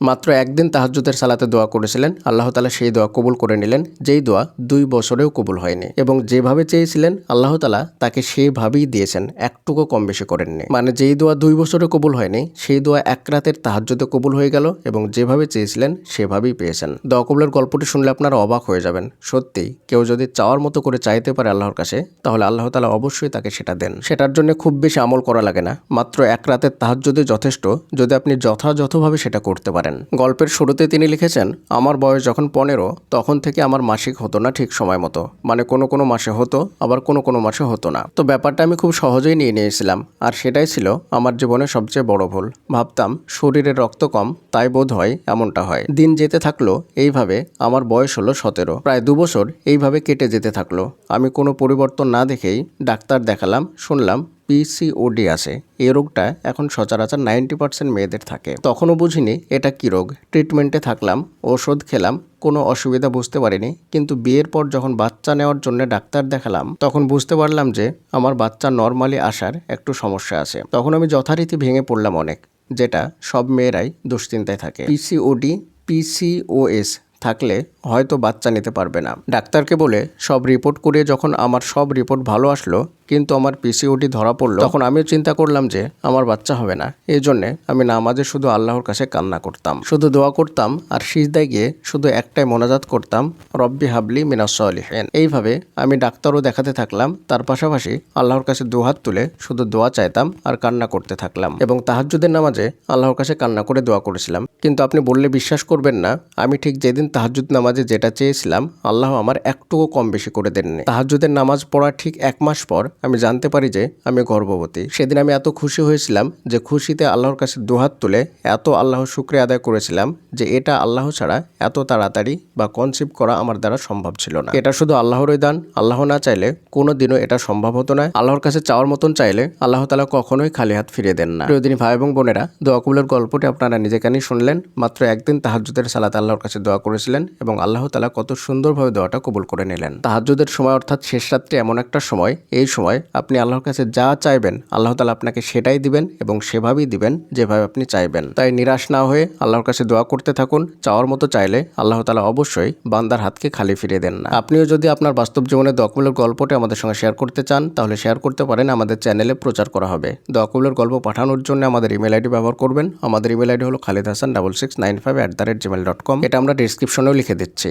মাত্র একদিন তাহাজ্জুদের সালাতে দোয়া করেছিলেন, আল্লাহ তাআলা সেই দোয়া কবুল করে নিলেন, যেই দোয়া 2 বছরেও কবুল হয়নি। এবং যেভাবে চেয়েছিলেন আল্লাহ তাআলা তাকে সেইভাবেই দিয়েছেন, একটুকু কম বেশি করেননি। মানে যেই দোয়া 2 বছরে কবুল হয়নি, সেই দোয়া এক রাতের তাহাজ্জুদে কবুল হয়ে গেল এবং যেভাবে চেয়েছিলেন সেভাবেই পেয়েছেন। দোয়া কবুলের গল্পটি শুনলে আপনারা অবাক হয়ে যাবেন। সত্যি কেউ যদি চাওয়ার মতো করে চাইতে পারে আল্লাহর কাছে, তাহলে আল্লাহ তাআলা অবশ্যই তাকে সেটা দেন। সেটার জন্য খুব বেশি আমল করা লাগে না, মাত্র এক রাতের তাহাজ্জুদই যথেষ্ট, যদি আপনি যথাযথভাবে সেটা করতে পারেন। গল্পের শুরুতে তিনি লিখেছেন, আমার বয়স যখন 15 তখন থেকে আমার মাসিক হতো না ঠিক সময় মতো। মানে কোনো মাসে হতো, আবার কোনো মাসে হতো না। তো ব্যাপারটা আমি খুব সহজেই নিয়ে নিয়েছিলাম, আর সেটাই ছিল আমার জীবনের সবচেয়ে বড় ভুল। ভাবতাম শরীরে রক্ত কম, তাই বোধ হয় এমনটা হয়। দিন যেতে থাকলো এইভাবে, আমার বয়স হলো 17। প্রায় 2 বছর এইভাবে কেটে যেতে থাকলো। আমি কোনো পরিবর্তন না দেখেই ডাক্তার দেখালাম, শুনলাম পিসিওডি আছে। এই রোগটা এখন সচরাচর 90% মেয়েদের থাকে। তখনও বুঝিনি এটা কি রোগ। ট্রিটমেন্টে থাকলাম, ওষুধ খেলাম, কোনো অসুবিধা বুঝতে পারিনি। কিন্তু বিয়ের পর যখন বাচ্চা নেওয়ার জন্য ডাক্তার দেখালাম, তখন বুঝতে পারলাম যে আমার বাচ্চা নর্মালি আসার একটু সমস্যা আছে। তখন আমি যথারীতি ভেঙে পড়লাম অনেক, যেটা সব মেয়েরাই দুশ্চিন্তায় থাকে। পিসিওডি, পিসিওএস থাকলে হয়তো বাচ্চা নিতে পারবে না। ডাক্তারকে বলে সব রিপোর্ট করিয়ে যখন আমার সব রিপোর্ট ভালো আসলো, কিন্তু আমার পিসিওডি ধরা পড়লো, তখন আমিও চিন্তা করলাম যে আমার বাচ্চা হবে না। এই জন্যে আমি নামাজে শুধু আল্লাহর কাছে কান্না করতাম, শুধু দোয়া করতাম, আর সিজদায় গিয়ে শুধু একটাই মোনাজাত করতাম, রব্বি হাবলি মিনাস সালিহিন। এইভাবে আমি ডাক্তারও দেখাতে থাকলাম, তার পাশাপাশি আল্লাহর কাছে দুহাত তুলে শুধু দোয়া চাইতাম আর কান্না করতে থাকলাম। এবং তাহাজ্জুদের নামাজে আল্লাহর কাছে কান্না করে দোয়া করেছিলাম। কিন্তু আপনি বললে বিশ্বাস করবেন না, আমি ঠিক যেদিন তাহাজ্জুদ নামাজে যেটা চেয়েছিলাম, আল্লাহ আমার একটুও কম বেশি করে দেননি। তাহাজ্জুদের নামাজ পড়া ঠিক 1 মাস পর আমি জানতে পারি যে আমি গর্ভবতী। সেদিন আমি এত খুশি হয়েছিলাম যে খুশিতে আল্লাহর কাছে দুহাত তুলে এত আল্লাহর শুকরিয়া আদায় করেছিলাম যে এটা আল্লাহ ছাড়া এত তাড়াতাড়ি বা কনসিভ করা আমার দ্বারা সম্ভব ছিল না। এটা শুধু আল্লাহরই দান। আল্লাহ না চাইলে কোনোদিনও এটা সম্ভব হতো না। আল্লাহর কাছে চাওয়ার মতন চাইলে আল্লাহ তাআলা কখনোই খালি হাত ফিরিয়ে দেন না। প্রিয় দিনী ভাই এবং বোনেরা, দোয়া কবুলের গল্পটি আপনারা নিজে কানেই শুনলেন। মাত্র একদিন তাহাজ্জুদের সালাতে আল্লাহর কাছে দোয়া করেছিলেন এবং আল্লাহ তাআলা কত সুন্দরভাবে দোয়াটা কবুল করে নিলেন। তাহাজ্জুদের সময় অর্থাৎ শেষ রাত্রে এমন একটা সময়, এই সময় আপনি আল্লাহর কাছে যা চাইবেন আল্লাহ তাআলা আপনাকে সেটাই দিবেন এবং সেভাবেই দিবেন যেভাবে আপনি চাইবেন। তাই নিরাশ না হয়ে আল্লাহর কাছে দোয়া করতে থাকুন। চাওয়ার মতো চাইলে আল্লাহ তাআলা অবশ্যই বান্দার হাতকে খালি ফিরিয়ে দেন না। আপনিও যদি আপনার বাস্তব জীবনের দোয়া কবুলের গল্পটি আমাদের সঙ্গে শেয়ার করতে চান, তাহলে শেয়ার করতে পারেন, আমাদের চ্যানেলে প্রচার করা হবে। দোয়া কবুলের গল্প পাঠানোর জন্য আমাদের ইমেল আইডি ব্যবহার করবেন। আমাদের ইমেল আইডি হলো khalidhasan6695@gmail.com। এটা আমরা ডেসক্রিপশনেও লিখে দিচ্ছি।